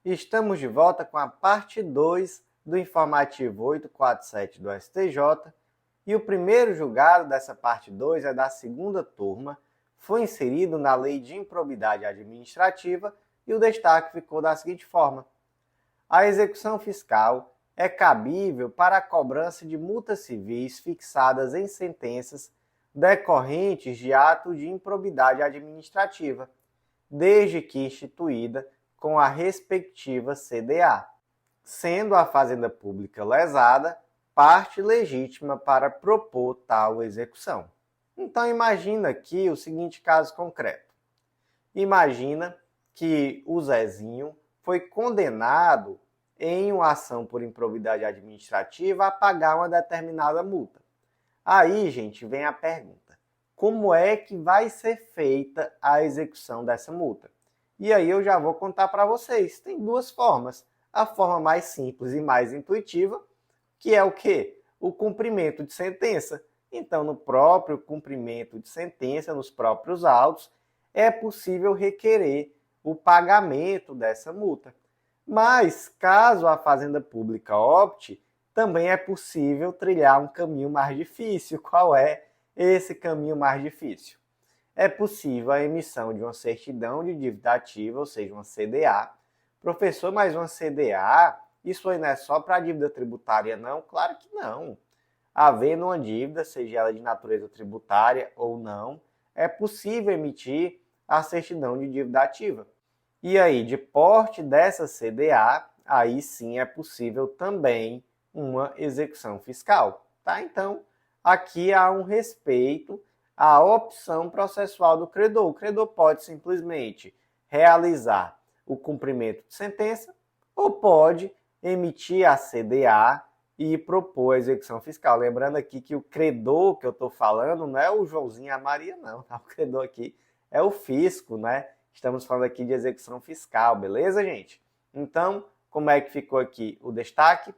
Estamos de volta com a parte 2 do informativo 847 do STJ e o primeiro julgado dessa parte 2 é da segunda turma, foi inserido na Lei de Improbidade Administrativa e o destaque ficou da seguinte forma: a execução fiscal é cabível para a cobrança de multas civis fixadas em sentenças decorrentes de ato de improbidade administrativa, desde que instituída com a respectiva CDA, sendo a Fazenda Pública lesada parte legítima para propor tal execução. Então imagina aqui o seguinte caso concreto. Imagina que o Zezinho foi condenado em uma ação por improbidade administrativa a pagar uma determinada multa. Aí, gente, vem a pergunta: como é que vai ser feita a execução dessa multa? E aí eu já vou contar para vocês. Tem duas formas. A forma mais simples e mais intuitiva, que é o quê? O cumprimento de sentença. Então, no próprio cumprimento de sentença, nos próprios autos, é possível requerer o pagamento dessa multa. Mas, caso a Fazenda Pública opte, também é possível trilhar um caminho mais difícil. Qual é esse caminho mais difícil? É possível a emissão de uma certidão de dívida ativa, ou seja, uma CDA. Professor, mas uma CDA, isso aí não é só para a dívida tributária, não? Claro que não. Havendo uma dívida, seja ela de natureza tributária ou não, é possível emitir a certidão de dívida ativa. E aí, de porte dessa CDA, aí sim é possível também uma execução fiscal, tá? Então, aqui há um respeito à opção processual do credor. O credor pode simplesmente realizar o cumprimento de sentença ou pode emitir a CDA e propor a execução fiscal. Lembrando aqui que o credor que eu estou falando não é o Joãozinho e a Maria, não, tá? O credor aqui é o fisco, né? Estamos falando aqui de execução fiscal, beleza, gente? Então, como é que ficou aqui o destaque?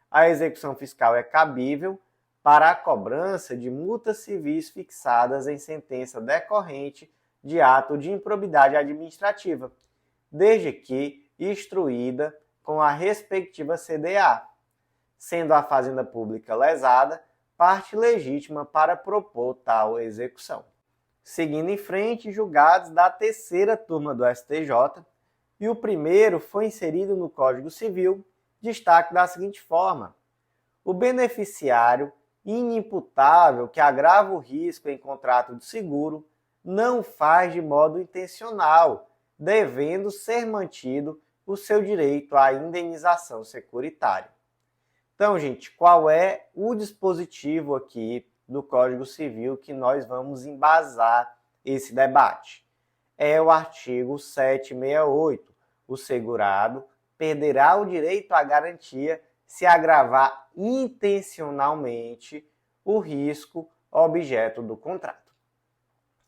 A execução fiscal é cabível para a cobrança de multas civis fixadas em sentença decorrente de ato de improbidade administrativa, desde que instruída com a respectiva CDA, sendo a Fazenda Pública lesada parte legítima para propor tal execução. Seguindo em frente, julgados da terceira turma do STJ, e o primeiro foi inserido no Código Civil, destaque da seguinte forma: o beneficiário inimputável que agrava o risco em contrato de seguro não faz de modo intencional, devendo ser mantido o seu direito à indenização securitária. Então, gente, qual é o dispositivo aqui do Código Civil que nós vamos embasar esse debate? É o artigo 768. O segurado perderá o direito à garantia se agravar intencionalmente o risco objeto do contrato.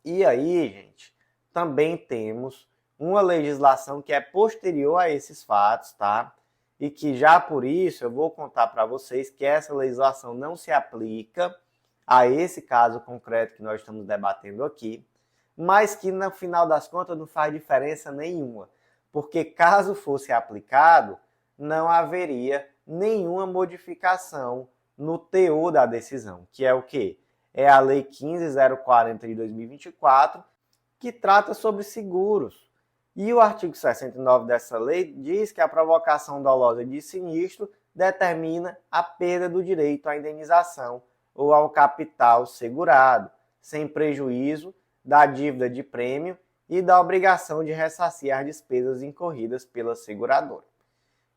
E aí, gente, também temos uma legislação que é posterior a esses fatos, tá? E que já por isso eu vou contar para vocês que essa legislação não se aplica a esse caso concreto que nós estamos debatendo aqui, mas que no final das contas não faz diferença nenhuma, porque caso fosse aplicado, não haveria nenhuma modificação no teor da decisão, que é o quê? É a Lei 15.040 de 2024, que trata sobre seguros. E o artigo 69 dessa lei diz que a provocação dolosa de sinistro determina a perda do direito à indenização ou ao capital segurado, sem prejuízo da dívida de prêmio e da obrigação de ressarcir as despesas incorridas pela seguradora.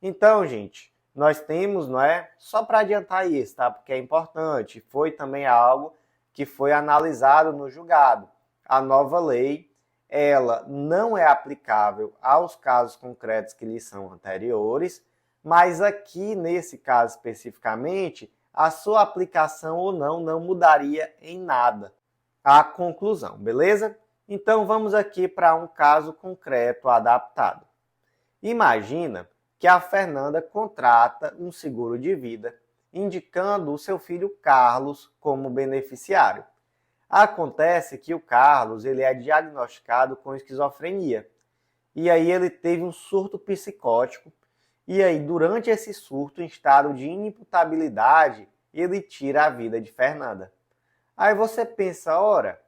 Então, gente, nós temos, não é? Só para adiantar isso, tá? Porque é importante, foi também algo que foi analisado no julgado. A nova lei, ela não é aplicável aos casos concretos que lhe são anteriores, mas aqui, nesse caso especificamente, a sua aplicação ou não mudaria em nada a conclusão, beleza? Então vamos aqui para um caso concreto adaptado. Imagina que a Fernanda contrata um seguro de vida, indicando o seu filho Carlos como beneficiário. Acontece que o Carlos ele é diagnosticado com esquizofrenia e aí ele teve um surto psicótico, e aí durante esse surto, em estado de inimputabilidade, ele tira a vida de Fernanda. Aí você pensa, ora,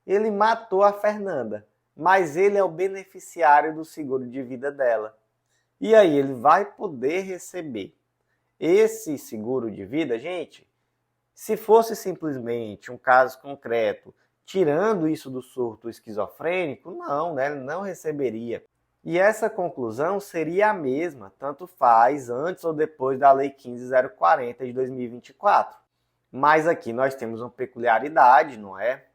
ele matou a Fernanda, mas ele é o beneficiário do seguro de vida dela. E aí ele vai poder receber esse seguro de vida, gente. Se fosse simplesmente um caso concreto, tirando isso do surto esquizofrênico, não, né? Ele não receberia. E essa conclusão seria a mesma, tanto faz antes ou depois da Lei 15.040 de 2024. Mas aqui nós temos uma peculiaridade, não é?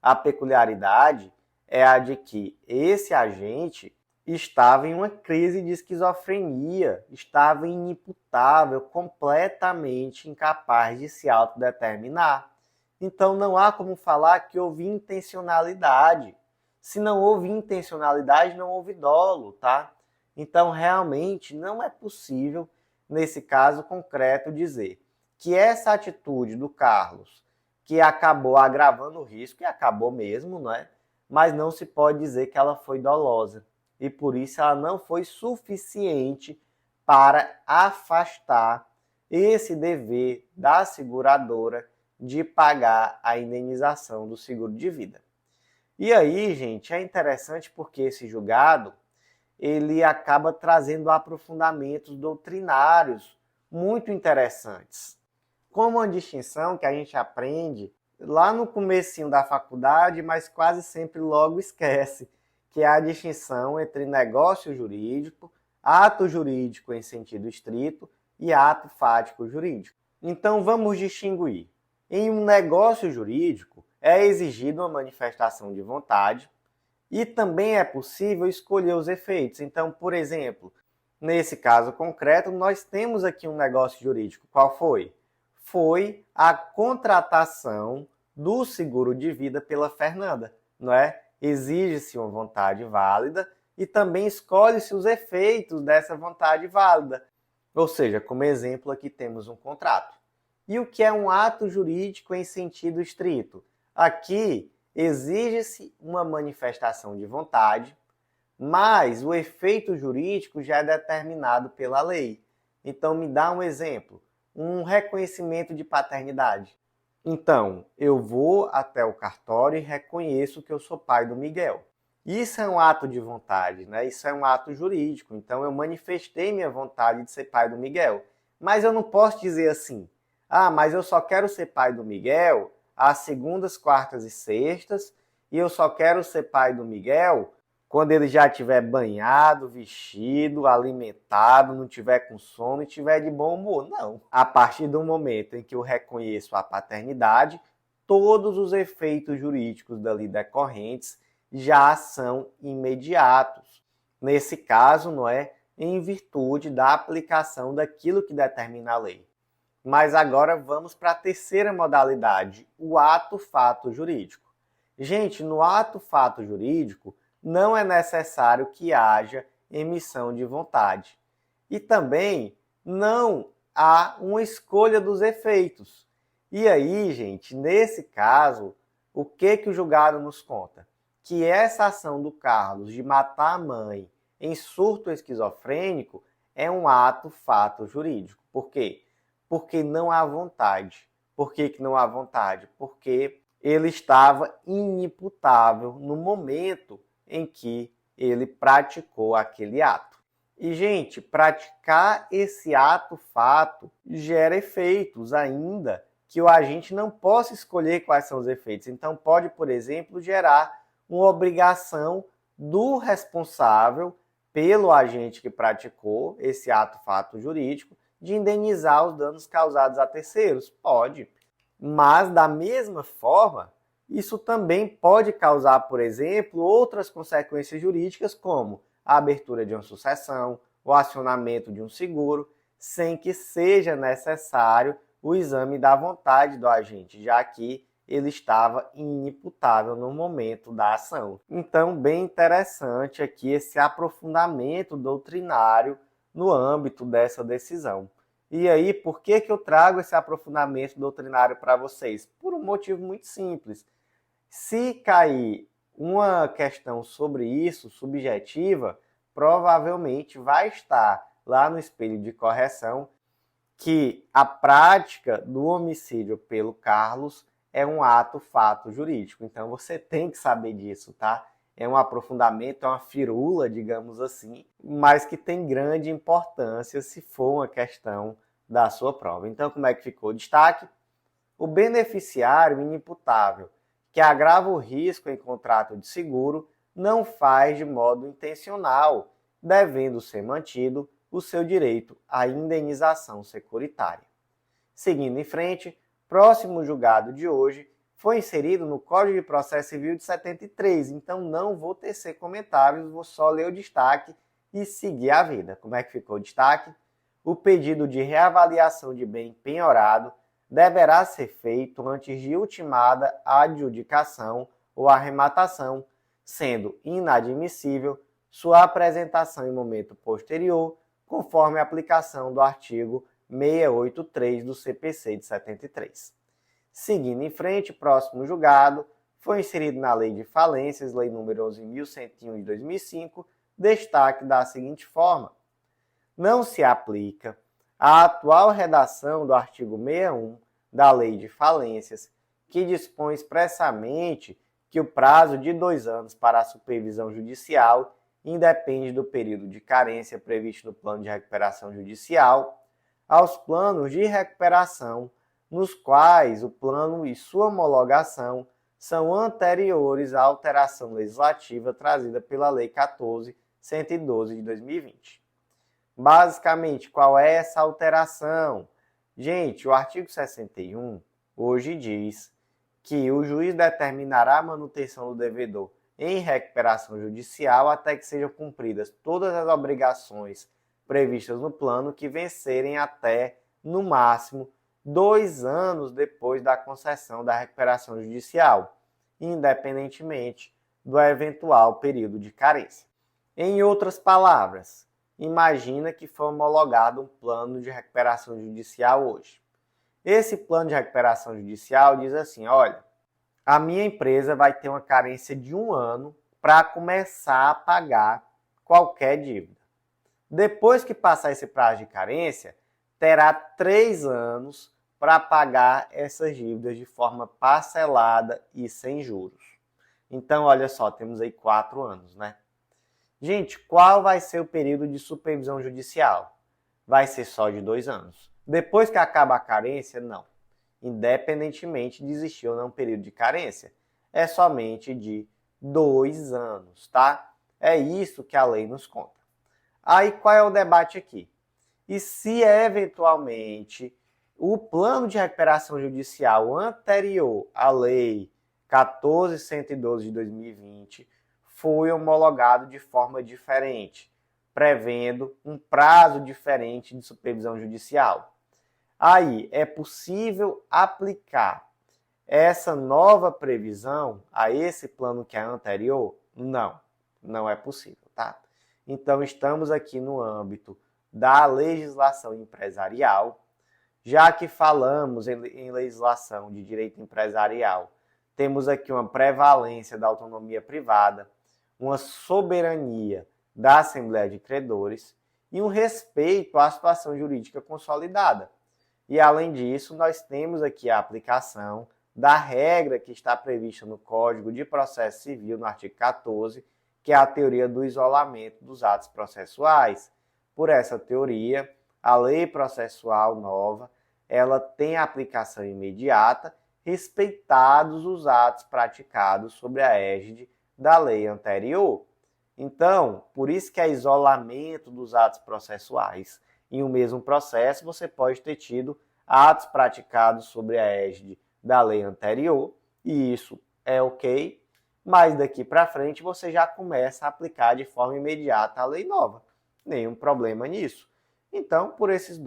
A peculiaridade é a de que esse agente estava em uma crise de esquizofrenia, estava inimputável, completamente incapaz de se autodeterminar. Então não há como falar que houve intencionalidade. Se não houve intencionalidade, não houve dolo, tá? Então realmente não é possível, nesse caso concreto, dizer que essa atitude do Carlos, que acabou agravando o risco, e acabou mesmo, não é? Mas não se pode dizer que ela foi dolosa. E por isso ela não foi suficiente para afastar esse dever da seguradora de pagar a indenização do seguro de vida. E aí, gente, é interessante porque esse julgado ele acaba trazendo aprofundamentos doutrinários muito interessantes. Como uma distinção que a gente aprende lá no comecinho da faculdade, mas quase sempre logo esquece, que é a distinção entre negócio jurídico, ato jurídico em sentido estrito e ato fático jurídico. Então vamos distinguir. Em um negócio jurídico é exigida uma manifestação de vontade e também é possível escolher os efeitos. Então, por exemplo, nesse caso concreto, nós temos aqui um negócio jurídico. Qual foi? Foi a contratação do seguro de vida pela Fernanda, não é? Exige-se uma vontade válida e também escolhe-se os efeitos dessa vontade válida. Ou seja, como exemplo, aqui temos um contrato. E o que é um ato jurídico em sentido estrito? Aqui exige-se uma manifestação de vontade, mas o efeito jurídico já é determinado pela lei. Então, me dá um exemplo. Um reconhecimento de paternidade. Então, eu vou até o cartório e reconheço que eu sou pai do Miguel. Isso é um ato de vontade, né? Isso é um ato jurídico. Então, eu manifestei minha vontade de ser pai do Miguel. Mas eu não posso dizer assim, mas eu só quero ser pai do Miguel às segundas, quartas e sextas, e eu só quero ser pai do Miguel quando ele já estiver banhado, vestido, alimentado, não estiver com sono e estiver de bom humor. Não. A partir do momento em que eu reconheço a paternidade, todos os efeitos jurídicos dali decorrentes já são imediatos. Nesse caso, não é em virtude da aplicação daquilo que determina a lei. Mas agora vamos para a terceira modalidade, o ato-fato jurídico. Gente, no ato-fato jurídico, não é necessário que haja emissão de vontade. E também não há uma escolha dos efeitos. E aí, gente, nesse caso, o que o julgado nos conta? Que essa ação do Carlos de matar a mãe em surto esquizofrênico é um ato-fato jurídico. Por quê? Porque não há vontade. Por que não há vontade? Porque ele estava inimputável no momento em que ele praticou aquele ato. E, gente, praticar esse ato-fato gera efeitos, ainda que o agente não possa escolher quais são os efeitos. Então, pode, por exemplo, gerar uma obrigação do responsável pelo agente que praticou esse ato-fato jurídico de indenizar os danos causados a terceiros. Pode. Mas, da mesma forma, isso também pode causar, por exemplo, outras consequências jurídicas, como a abertura de uma sucessão, o acionamento de um seguro, sem que seja necessário o exame da vontade do agente, já que ele estava inimputável no momento da ação. Então, bem interessante aqui esse aprofundamento doutrinário no âmbito dessa decisão. E aí, por que eu trago esse aprofundamento doutrinário para vocês? Por um motivo muito simples. Se cair uma questão sobre isso, subjetiva, provavelmente vai estar lá no espelho de correção que a prática do homicídio pelo Carlos é um fato jurídico. Então você tem que saber disso, tá? É um aprofundamento, é uma firula, digamos assim, mas que tem grande importância se for uma questão da sua prova. Então, como é que ficou o destaque? O beneficiário inimputável que agrava o risco em contrato de seguro não faz de modo intencional, devendo ser mantido o seu direito à indenização securitária. Seguindo em frente, próximo julgado de hoje foi inserido no Código de Processo Civil de 73, então não vou tecer comentários, vou só ler o destaque e seguir a vida. Como é que ficou o destaque? O pedido de reavaliação de bem penhorado deverá ser feito antes de ultimada a adjudicação ou arrematação, sendo inadmissível sua apresentação em momento posterior, conforme a aplicação do artigo 683 do CPC de 73. Seguindo em frente, próximo julgado, foi inserido na Lei de Falências, Lei nº 11.101 de 2005, destaque da seguinte forma: não se aplica a atual redação do artigo 61 da Lei de Falências, que dispõe expressamente que o prazo de 2 anos para a supervisão judicial independe do período de carência previsto no plano de recuperação judicial, aos planos de recuperação nos quais o plano e sua homologação são anteriores à alteração legislativa trazida pela Lei 14.112 de 2020. Basicamente, qual é essa alteração? Gente, o artigo 61 hoje diz que o juiz determinará a manutenção do devedor em recuperação judicial até que sejam cumpridas todas as obrigações previstas no plano que vencerem até, no máximo, 2 anos depois da concessão da recuperação judicial, independentemente do eventual período de carência. Em outras palavras, imagina que foi homologado um plano de recuperação judicial hoje. Esse plano de recuperação judicial diz assim: olha, a minha empresa vai ter uma carência de 1 ano para começar a pagar qualquer dívida. Depois que passar esse prazo de carência, terá 3 anos para pagar essas dívidas de forma parcelada e sem juros. Então, olha só, temos aí 4 anos, né? Gente, qual vai ser o período de supervisão judicial? Vai ser só de 2 anos. Depois que acaba a carência, não. Independentemente de existir ou não um período de carência, é somente de 2 anos, tá? É isso que a lei nos conta. Aí, qual é o debate aqui? E se eventualmente o plano de recuperação judicial anterior à Lei 14.112 de 2020 foi homologado de forma diferente, prevendo um prazo diferente de supervisão judicial? Aí, é possível aplicar essa nova previsão a esse plano que é anterior? Não, não é possível, tá? Então, estamos aqui no âmbito da legislação empresarial. Já que falamos em legislação de direito empresarial, temos aqui uma prevalência da autonomia privada, uma soberania da Assembleia de Credores e um respeito à situação jurídica consolidada. E, além disso, nós temos aqui a aplicação da regra que está prevista no Código de Processo Civil, no artigo 14, que é a teoria do isolamento dos atos processuais. Por essa teoria, a lei processual nova, ela tem aplicação imediata, respeitados os atos praticados sobre a égide da lei anterior. Então, por isso que é isolamento dos atos processuais. Em um mesmo processo, você pode ter tido atos praticados sobre a égide da lei anterior, e isso é ok, mas daqui para frente você já começa a aplicar de forma imediata a lei nova. Nenhum problema nisso. Então, por esses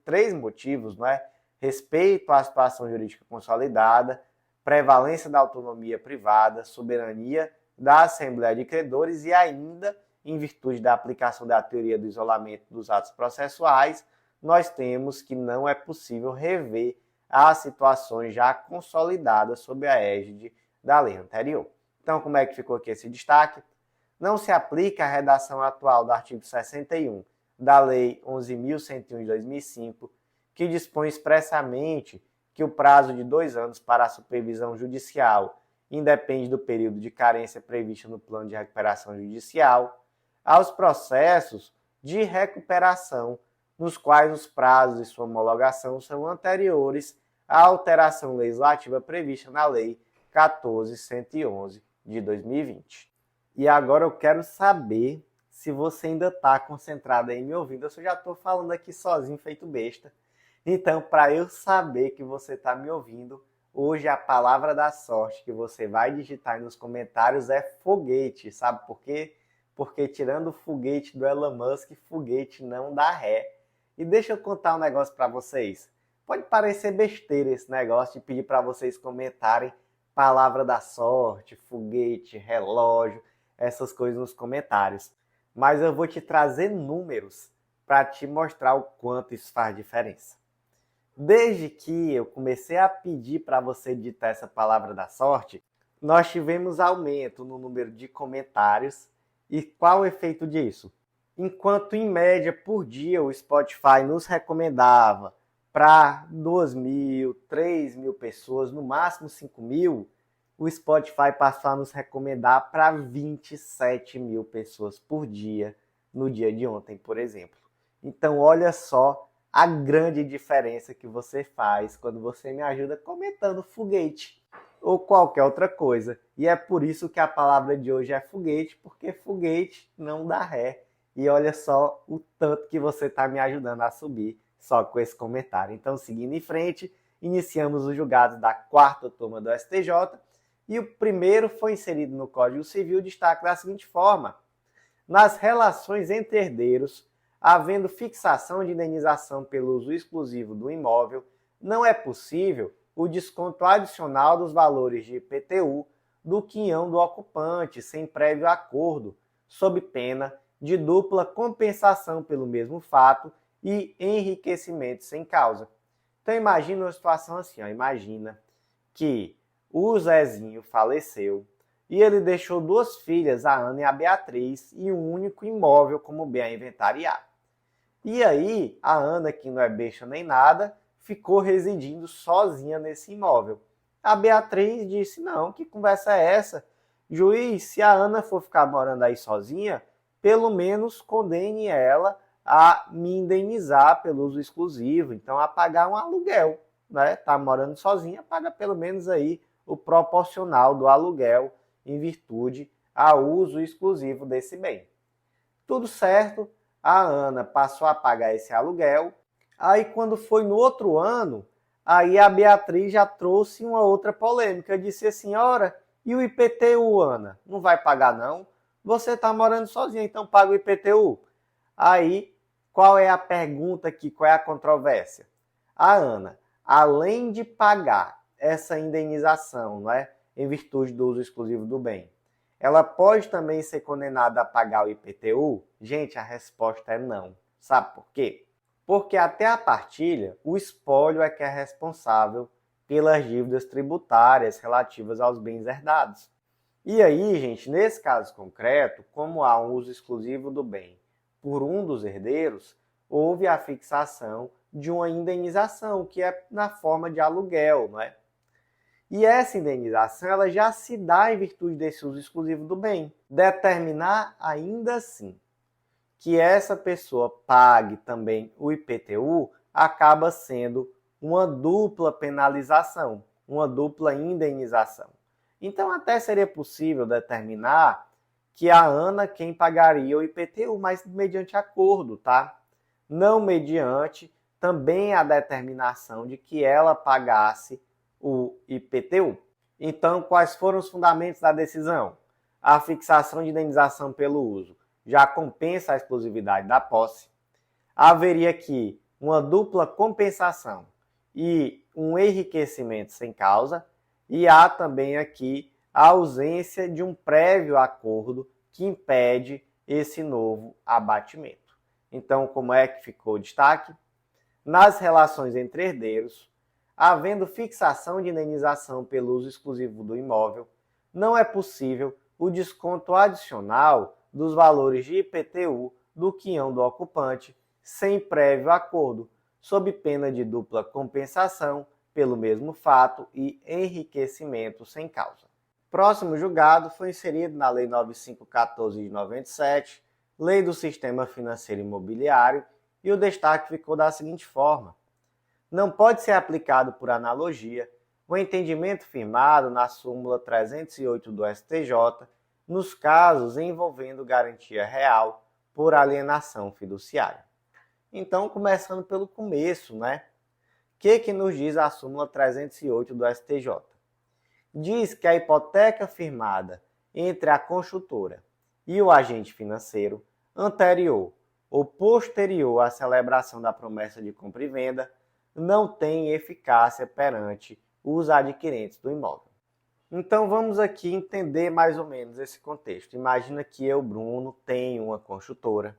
3 motivos, né? Respeito à situação jurídica consolidada, prevalência da autonomia privada, soberania da Assembleia de Credores e ainda, em virtude da aplicação da teoria do isolamento dos atos processuais, nós temos que não é possível rever as situações já consolidadas sob a égide da lei anterior. Então, como é que ficou aqui esse destaque? não se aplica a redação atual do artigo 61 da Lei 11.101 de 2005, que dispõe expressamente que o prazo de 2 anos para a supervisão judicial independe do período de carência previsto no plano de recuperação judicial, aos processos de recuperação, nos quais os prazos de sua homologação são anteriores à alteração legislativa prevista na Lei 14.111 de 2020. E agora eu quero saber se você ainda está concentrado aí me ouvindo. Eu já estou falando aqui sozinho, feito besta. Então, para eu saber que você está me ouvindo, hoje a palavra da sorte que você vai digitar aí nos comentários é foguete. Sabe por quê? Porque tirando o foguete do Elon Musk, foguete não dá ré. E deixa eu contar um negócio para vocês. Pode parecer besteira esse negócio de pedir para vocês comentarem palavra da sorte, foguete, relógio, essas coisas nos comentários. Mas eu vou te trazer números para te mostrar o quanto isso faz diferença. Desde que eu comecei a pedir para você digitar essa palavra da sorte, nós tivemos aumento no número de comentários. E qual o efeito disso? Enquanto em média por dia o Spotify nos recomendava para 2.000, 3.000 pessoas, no máximo 5.000, o Spotify passou a nos recomendar para 27.000 pessoas por dia, no dia de ontem, por exemplo. Então, olha só a grande diferença que você faz quando você me ajuda comentando foguete ou qualquer outra coisa. E é por isso que a palavra de hoje é foguete, porque foguete não dá ré. E olha só o tanto que você está me ajudando a subir só com esse comentário. Então, seguindo em frente, iniciamos os julgados da 4ª turma do STJ. E o primeiro foi inserido no Código Civil, destaque da seguinte forma: nas relações entre herdeiros, havendo fixação de indenização pelo uso exclusivo do imóvel, não é possível o desconto adicional dos valores de IPTU do quinhão do ocupante, sem prévio acordo, sob pena de dupla compensação pelo mesmo fato e enriquecimento sem causa. Então imagina uma situação assim, imagina que o Zezinho faleceu e ele deixou 2 filhas, a Ana e a Beatriz, e um único imóvel como bem a inventariar. E aí, a Ana, que não é besta nem nada, ficou residindo sozinha nesse imóvel. A Beatriz disse, não, que conversa é essa? Juiz, se a Ana for ficar morando aí sozinha, pelo menos condene ela a me indenizar pelo uso exclusivo, então a pagar um aluguel, né? Tá morando sozinha, paga pelo menos aí o proporcional do aluguel em virtude ao uso exclusivo desse bem. Tudo certo, a Ana passou a pagar esse aluguel. Aí quando foi no outro ano, aí a Beatriz já trouxe uma outra polêmica. Disse assim, ora, e o IPTU, Ana? Não vai pagar não? Você está morando sozinha, então paga o IPTU. Aí, qual é a pergunta aqui, qual é a controvérsia? A Ana, além de pagar essa indenização, não é, em virtude do uso exclusivo do bem, ela pode também ser condenada a pagar o IPTU? Gente, a resposta é não. Sabe por quê? Porque até a partilha, o espólio é que é responsável pelas dívidas tributárias relativas aos bens herdados. E aí, gente, nesse caso concreto, como há um uso exclusivo do bem por um dos herdeiros, houve a fixação de uma indenização, que é na forma de aluguel, não é? E essa indenização ela já se dá em virtude desse uso exclusivo do bem. Determinar ainda assim que essa pessoa pague também o IPTU acaba sendo uma dupla penalização, uma dupla indenização. Então até seria possível determinar que a Ana quem pagaria o IPTU, mas mediante acordo, tá? Não mediante também a determinação de que ela pagasse o IPTU. Então, quais foram os fundamentos da decisão? A fixação de indenização pelo uso já compensa a exclusividade da posse. Haveria aqui uma dupla compensação e um enriquecimento sem causa. E há também aqui a ausência de um prévio acordo que impede esse novo abatimento. Então, como é que ficou o destaque? Nas relações entre herdeiros, havendo fixação de indenização pelo uso exclusivo do imóvel, não é possível o desconto adicional dos valores de IPTU do quinhão do ocupante sem prévio acordo, sob pena de dupla compensação pelo mesmo fato e enriquecimento sem causa. Próximo julgado foi inserido na Lei 9514 de 97, Lei do Sistema Financeiro Imobiliário, e o destaque ficou da seguinte forma: não pode ser aplicado por analogia o entendimento firmado na súmula 308 do STJ nos casos envolvendo garantia real por alienação fiduciária. Então, começando pelo começo, né? O que nos diz a súmula 308 do STJ? Diz que a hipoteca firmada entre a construtora e o agente financeiro anterior ou posterior à celebração da promessa de compra e venda não tem eficácia perante os adquirentes do imóvel. Então vamos aqui entender mais ou menos esse contexto. Imagina que eu, Bruno, tenho uma construtora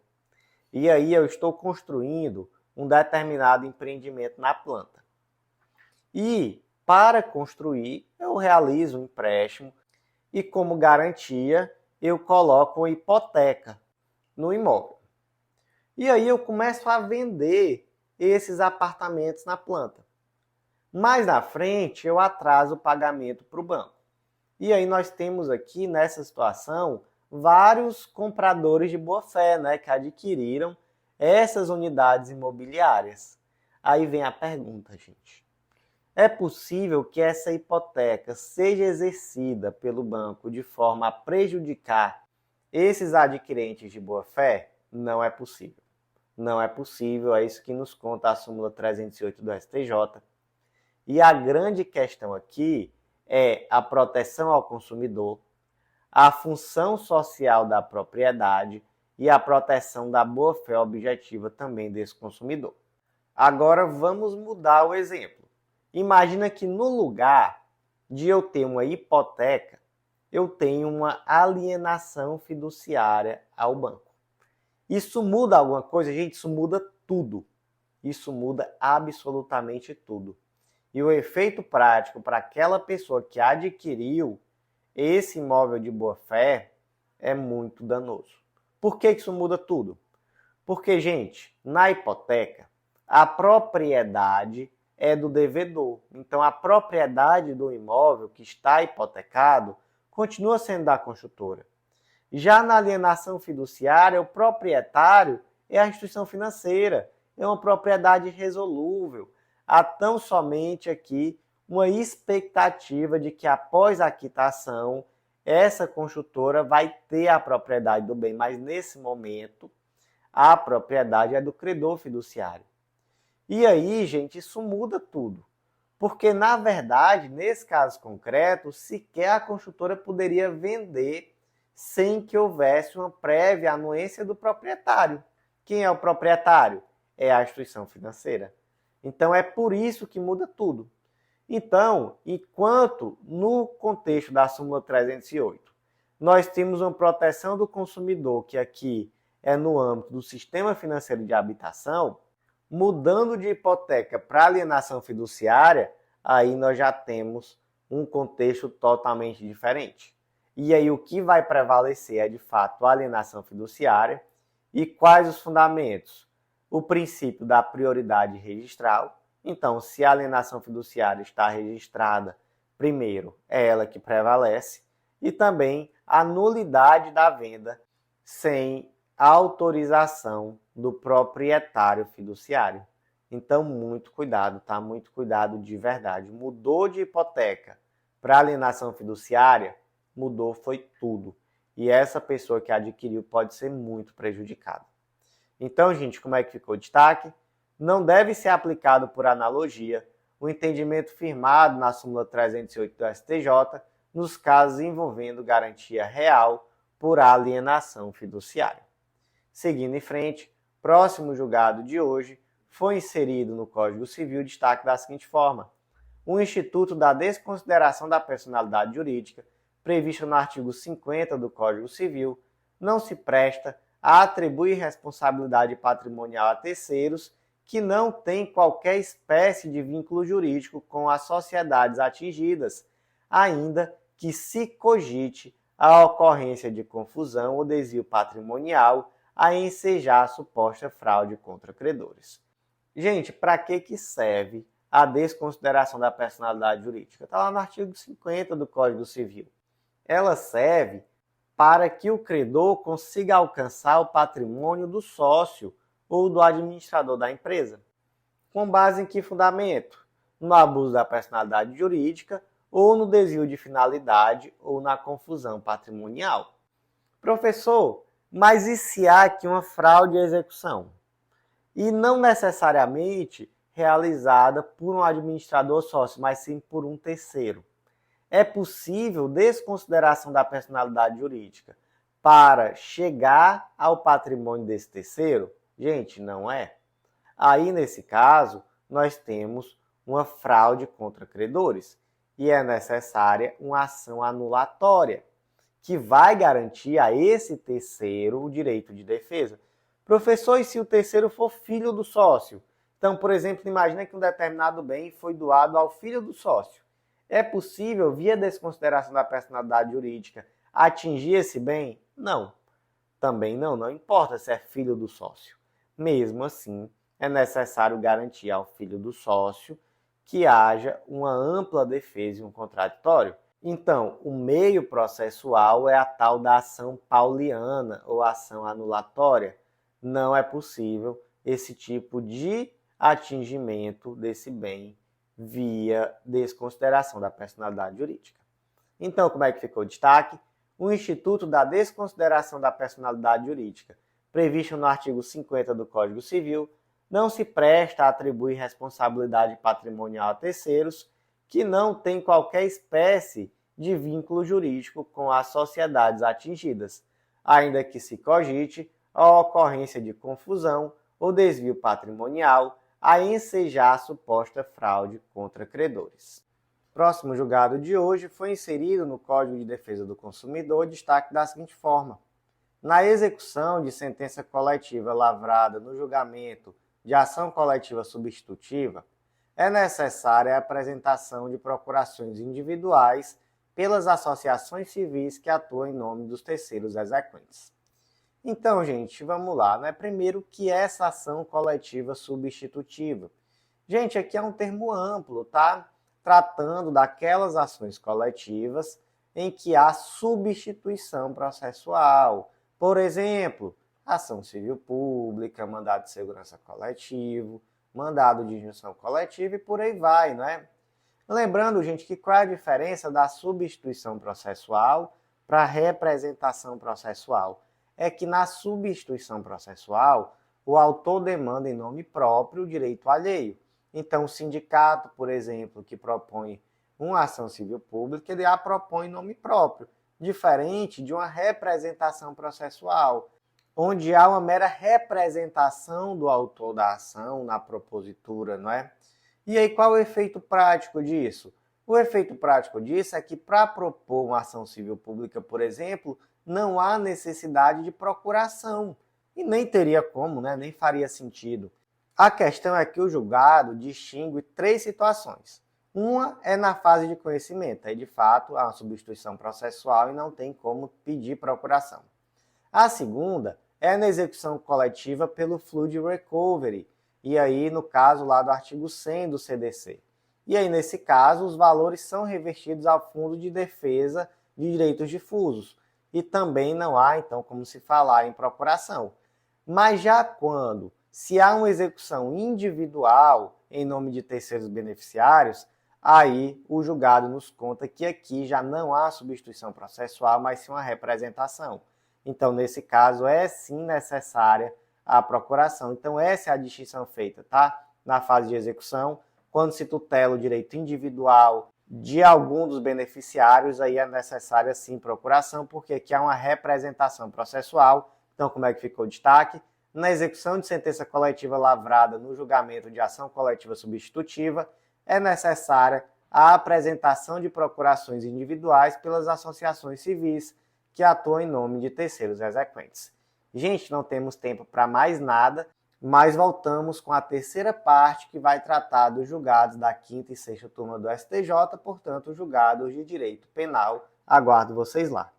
e aí eu estou construindo um determinado empreendimento na planta. E para construir, eu realizo um empréstimo e como garantia eu coloco uma hipoteca no imóvel. E aí eu começo a vender esses apartamentos na planta. Mais na frente, eu atraso o pagamento para o banco. E aí nós temos aqui, nessa situação, vários compradores de boa-fé, né, que adquiriram essas unidades imobiliárias. Aí vem a pergunta, gente. É possível que essa hipoteca seja exercida pelo banco de forma a prejudicar esses adquirentes de boa-fé? Não é possível. Não é possível, é isso que nos conta a súmula 308 do STJ. E a grande questão aqui é a proteção ao consumidor, a função social da propriedade e a proteção da boa-fé objetiva também desse consumidor. Agora vamos mudar o exemplo. Imagina que no lugar de eu ter uma hipoteca, eu tenho uma alienação fiduciária ao banco. Isso muda alguma coisa? Gente, isso muda tudo. Isso muda absolutamente tudo. E o efeito prático para aquela pessoa que adquiriu esse imóvel de boa-fé é muito danoso. Por que isso muda tudo? Porque, gente, na hipoteca, a propriedade é do devedor. Então, a propriedade do imóvel que está hipotecado continua sendo da construtora. Já na alienação fiduciária, o proprietário é a instituição financeira. É uma propriedade irresolúvel. Há tão somente aqui uma expectativa de que após a quitação, essa construtora vai ter a propriedade do bem, mas nesse momento a propriedade é do credor fiduciário. E aí, gente, isso muda tudo. Porque, na verdade, nesse caso concreto, sequer a construtora poderia vender sem que houvesse uma prévia anuência do proprietário. Quem é o proprietário? É a instituição financeira. Então, é por isso que muda tudo. Então, enquanto no contexto da súmula 308, nós temos uma proteção do consumidor, que aqui é no âmbito do sistema financeiro de habitação, mudando de hipoteca para alienação fiduciária, aí nós já temos um contexto totalmente diferente. E aí o que vai prevalecer é, de fato, a alienação fiduciária. E quais os fundamentos? O princípio da prioridade registral. Então, se a alienação fiduciária está registrada, primeiro, é ela que prevalece. E também a nulidade da venda sem autorização do proprietário fiduciário. Então, muito cuidado, tá? Muito cuidado de verdade. Mudou de hipoteca para alienação fiduciária, mudou foi tudo. E essa pessoa que adquiriu pode ser muito prejudicada. Então, gente, como é que ficou o destaque? Não deve ser aplicado por analogia o entendimento firmado na súmula 308 do STJ nos casos envolvendo garantia real por alienação fiduciária. Seguindo em frente, próximo julgado de hoje foi inserido no Código Civil destaque da seguinte forma: o Instituto da Desconsideração da Personalidade Jurídica, previsto no artigo 50 do Código Civil, não se presta a atribuir responsabilidade patrimonial a terceiros que não têm qualquer espécie de vínculo jurídico com as sociedades atingidas, ainda que se cogite a ocorrência de confusão ou desvio patrimonial a ensejar a suposta fraude contra credores. Gente, para que serve a desconsideração da personalidade jurídica? Está lá no artigo 50 do Código Civil. Ela serve para que o credor consiga alcançar o patrimônio do sócio ou do administrador da empresa. Com base em que fundamento? No abuso da personalidade jurídica ou no desvio de finalidade ou na confusão patrimonial. Professor, mas e se há aqui uma fraude à execução? E não necessariamente realizada por um administrador sócio, mas sim por um terceiro. É possível desconsideração da personalidade jurídica para chegar ao patrimônio desse terceiro? Gente, não é. Aí, nesse caso, nós temos uma fraude contra credores e é necessária uma ação anulatória, que vai garantir a esse terceiro o direito de defesa. Professor, e se o terceiro for filho do sócio? Então, por exemplo, imagina que um determinado bem foi doado ao filho do sócio. É possível, via desconsideração da personalidade jurídica, atingir esse bem? Não. Também não importa se é filho do sócio. Mesmo assim, é necessário garantir ao filho do sócio que haja uma ampla defesa e um contraditório. Então, o meio processual é a tal da ação pauliana ou ação anulatória. Não é possível esse tipo de atingimento desse bem via desconsideração da personalidade jurídica. Então, como é que ficou o destaque? O Instituto da Desconsideração da Personalidade Jurídica, previsto no artigo 50 do Código Civil, não se presta a atribuir responsabilidade patrimonial a terceiros que não têm qualquer espécie de vínculo jurídico com as sociedades atingidas, ainda que se cogite a ocorrência de confusão ou desvio patrimonial a ensejar a suposta fraude contra credores. Próximo julgado de hoje foi inserido no Código de Defesa do Consumidor destaque da seguinte forma: na execução de sentença coletiva lavrada no julgamento de ação coletiva substitutiva, é necessária a apresentação de procurações individuais pelas associações civis que atuam em nome dos terceiros exequentes. Então, gente, vamos lá, né? Primeiro, o que é essa ação coletiva substitutiva? Gente, aqui é um termo amplo, tá? Tratando daquelas ações coletivas em que há substituição processual. Por exemplo, ação civil pública, mandado de segurança coletivo, mandado de injunção coletiva e por aí vai, não é? Lembrando, gente, que qual é a diferença da substituição processual para a representação processual? É que na substituição processual, o autor demanda em nome próprio o direito alheio. Então, o sindicato, por exemplo, que propõe uma ação civil pública, ele a propõe em nome próprio, diferente de uma representação processual, onde há uma mera representação do autor da ação na propositura, não é? E aí, qual é o efeito prático disso? O efeito prático disso é que, para propor uma ação civil pública, por exemplo, não há necessidade de procuração. E nem teria como, né? Nem faria sentido. A questão é que o julgado distingue três situações. Uma é na fase de conhecimento, aí de fato há uma substituição processual e não tem como pedir procuração. A segunda é na execução coletiva pelo Flood Recovery, e aí no caso lá do artigo 100 do CDC. E aí nesse caso os valores são revertidos ao Fundo de Defesa de Direitos Difusos, e também não há então como se falar em procuração. Mas já quando se há uma execução individual em nome de terceiros beneficiários, aí o julgado nos conta que aqui já não há substituição processual, mas sim uma representação. Então, nesse caso, é sim necessária a procuração. Então, essa é a distinção feita, tá? Na fase de execução, quando se tutela o direito individual de algum dos beneficiários, aí é necessária sim procuração, porque aqui há uma representação processual. Então, como é que ficou o destaque? Na execução de sentença coletiva lavrada no julgamento de ação coletiva substitutiva, é necessária a apresentação de procurações individuais pelas associações civis que atuam em nome de terceiros exequentes. Gente, não temos tempo para mais nada, mas voltamos com a terceira parte que vai tratar dos julgados da quinta e sexta turma do STJ, portanto, julgados de direito penal. Aguardo vocês lá.